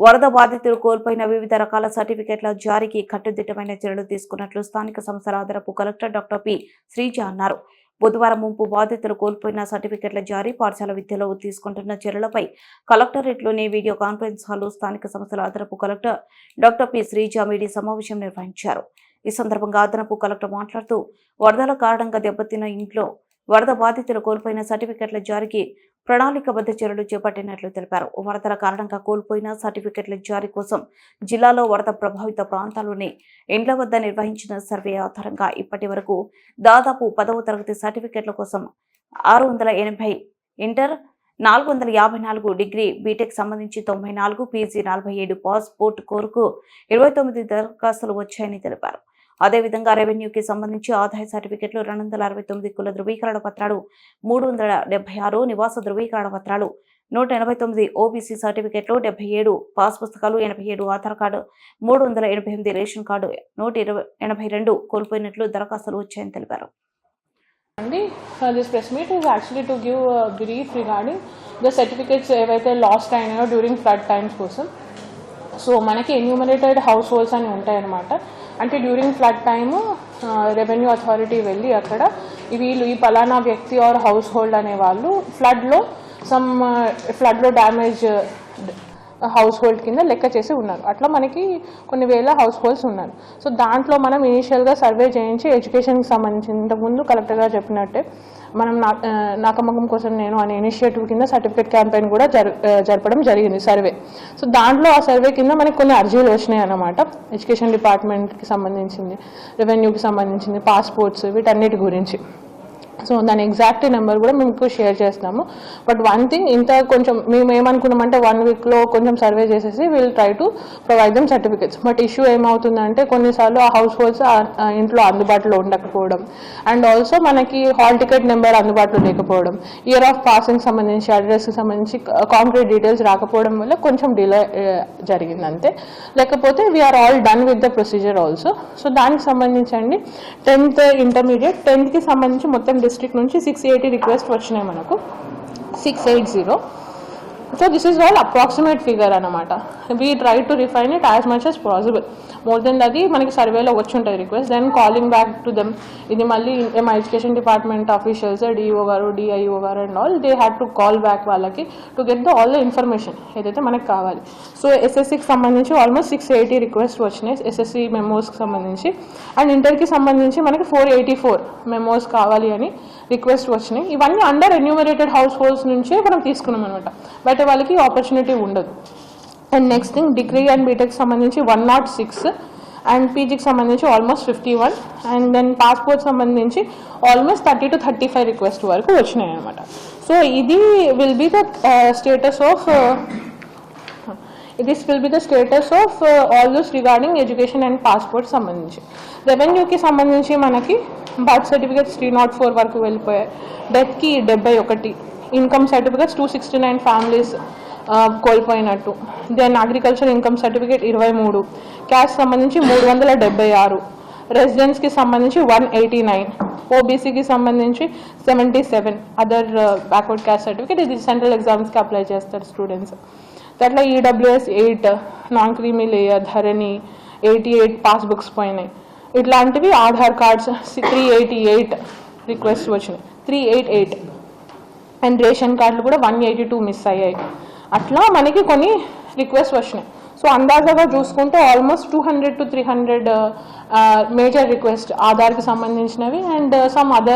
వరద బాధితులు కోల్పోయిన వివిధ రకాల సర్టిఫికెట్ల జారీకి కట్టుదిట్టమైన చర్యలు తీసుకున్నట్లు స్థానిక సంస్థల అదనపు కలెక్టర్ డాక్టర్ పి శ్రీజ అన్నారు. బుధవారం ముంపు బాధితులు కోల్పోయిన సర్టిఫికెట్ల జారీ, పాఠశాల విద్యలో తీసుకుంటున్న చర్యలపై కలెక్టరేట్లోని వీడియో కాన్ఫరెన్స్ హాల్లో స్థానిక సంస్థల అదనపు collector doctor P Sreeja media సమావేశం నిర్వహించారు. ఈ సందర్భంగా అదనపు కలెక్టర్ మాట్లాడుతూ వరదల కారణంగా దెబ్బతిన్న ఇంట్లో వరద బాధితులు కోల్పోయిన సర్టిఫికెట్ల జారీకి ప్రణాళికబద్ధ చర్యలు చేపట్టినట్లు తెలిపారు. వరదల కారణంగా కోల్పోయిన సర్టిఫికెట్ల జారీ కోసం జిల్లాలో వరద ప్రభావిత ప్రాంతాల్లోని ఇండ్ల వద్ద నిర్వహించిన సర్వే ఆధారంగా ఇప్పటి వరకు దాదాపు 10వ తరగతి సర్టిఫికెట్ల కోసం 680, ఇంటర్ 454, డిగ్రీ బీటెక్ సంబంధించి 94, పీజీ 47, పాస్పోర్ట్ కోరుకు 29 దరఖాస్తులు వచ్చాయని తెలిపారు. అదేవిధంగా రెవెన్యూకి సంబంధించి ఆదాయ సర్టిఫికెట్లు 269, కుల ధృవీకరణ పత్రాలు 376, నివాస ధృవీకరణ పత్రాలు 189, ఓబీసీ సర్టిఫికెట్లు 77, పాస్ పుస్తకాలు 87, ఆధార్ కార్డు 388, రేషన్ కార్డు 182 కోల్పోయినట్లు దరఖాస్తులు వచ్చాయని తెలిపారు. This press meet is actually to give a brief regarding the certificates ఏవైతే లాస్ట్ అయినాయో డ్యూరింగ్ ఫ్లడ్ టైమ్స్ కోసం. సో మనకి ఎన్యూమరేటెడ్ హౌస్ హోల్డ్స్ అని ఉంటాయి అన్నమాట. అంటే during flood time revenue authority వెళ్ళి అక్కడ వీళ్ళు ఈ పలానా వ్యక్తి ఆర్ హౌస్ హోల్డ్ అనే వాళ్ళు ఫ్లడ్లో డ్యామేజ్ హౌస్ హోల్డ్ కింద లెక్క చేసి ఉన్నారు. అట్లా మనకి కొన్ని వేల హౌస్ హోల్డ్స్ ఉన్నారు. సో దాంట్లో మనం ఇనీషియల్గా సర్వే చేయించి ఎడ్యుకేషన్కి సంబంధించి ఇంతకుముందు కలెక్టర్ గారు చెప్పినట్టే మనం నాకమ్మకం కోసం నేను అనే ఇనిషియేటివ్ కింద సర్టిఫికేట్ క్యాంపెయిన్ కూడా జరపడం జరిగింది సర్వే. సో దాంట్లో ఆ సర్వే కింద మనకి కొన్ని అర్జీలు వచ్చినాయి అన్నమాట. ఎడ్యుకేషన్ డిపార్ట్మెంట్కి సంబంధించింది, రెవెన్యూకి సంబంధించింది, పాస్పోర్ట్స్, వీటన్నిటి గురించి. సో దాని ఎగ్జాక్ట్ నెంబర్ కూడా మేము షేర్ చేస్తాము. బట్ వన్ థింగ్, ఇంత కొంచెం మేము ఏమనుకున్నామంటే 1 వీక్లో కొంచెం సర్వే చేసేసి will try to provide them certificates. But issue ఏమవుతుందంటే కొన్నిసార్లు ఆ హౌస్ హోల్డ్స్ ఇంట్లో అందుబాటులో ఉండకపోవడం, అండ్ ఆల్సో మనకి హాల్ టికెట్ నెంబర్ అందుబాటులో లేకపోవడం, ఇయర్ ఆఫ్ పాసింగ్ సంబంధించి, అడ్రస్కి సంబంధించి కాంక్రీట్ డీటెయిల్స్ రాకపోవడం వల్ల కొంచెం డిలే జరిగింది అంతే. లేకపోతే we're all done with the procedure also. So దానికి సంబంధించండి 10th ఇంటర్మీడియట్ 10th సంబంధించి మొత్తం డిస్ట్రిక్ట్ నుంచి 680 రిక్వెస్ట్ వచ్చినాయి మనకు, 680. So this is all approximate figure అనమాట. We try to refine it as much as possible. More than అది మనకి సర్వేలో వచ్చి ఉంటుంది request. Then calling back to them, ఇది మళ్ళీ మా ఎడ్యుకేషన్ డిపార్ట్మెంట్ ఆఫీషియల్స్, డిఓ గారు, డిఐఓ గారు and all, they had to call back వాళ్ళకి to get all the information ఏదైతే మనకు కావాలి. సో ఎస్ఎస్సికి సంబంధించి ఆల్మోస్ట్ 680 రిక్వెస్ట్ వచ్చినాయి ఎస్ఎస్సి మెమోస్కి సంబంధించి. అండ్ ఇంటర్కి సంబంధించి మనకి 484 మెమోస్ కావాలి అని రిక్వెస్ట్ వచ్చినాయి. ఇవన్నీ అండర్ ఎన్యూమరేటెడ్ హౌస్ హోల్డ్స్ నుంచే మనం తీసుకున్నాం అనమాట. బయట వాళ్ళకి ఆపర్చునిటీ ఉండదు. And next thing, degree and BTech సంబంధించి 106, అండ్ పీజీకి సంబంధించి ఆల్మోస్ట్ 51, అండ్ దెన్ పాస్పోర్ట్ సంబంధించి ఆల్మోస్ట్ 30 to 35 రిక్వెస్ట్ వరకు వచ్చినాయి అనమాట. సో ఇది will be the status of all those regarding education and passport సంబంధించి. రెవెన్యూకి సంబంధించి మనకి బర్త్ సర్టిఫికేట్స్ 304 వరకు వెళ్ళిపోయాయి, డెత్కి 71, ఇన్కమ్ సర్టిఫికేట్స్ 269 ఫ్యామిలీస్ కోల్పోయినట్టు. Then agriculture income certificate 23, caste సంబంధించి 376, రెసిడెన్స్కి సంబంధించి 189, ఓబీసీకి సంబంధించి 77, అదర్ బ్యాక్వర్డ్ క్యాస్ట్ సర్టిఫికేట్, ఇది సెంట్రల్ ఎగ్జామ్స్కి అప్లై చేస్తారు స్టూడెంట్స్. అట్లా ఈడబ్ల్యూఎస్ 8, నాన్ క్రీమీ లేయర్, ధరణి 88 పాస్బుక్స్ పోయినాయి. ఇట్లాంటివి ఆధార్ కార్డ్స్ 388 రిక్వెస్ట్ వచ్చినాయి, 388. అండ్ రేషన్ కార్డులు కూడా 182 మిస్ అయ్యాయి. అట్లా మనకి కొన్ని రిక్వెస్ట్ వచ్చినాయి. సో అందాజాగా చూసుకుంటే ఆల్మోస్ట్ 200 to 300 మేజర్ రిక్వెస్ట్ ఆధార్కి సంబంధించినవి, అండ్ సమ్ అదర్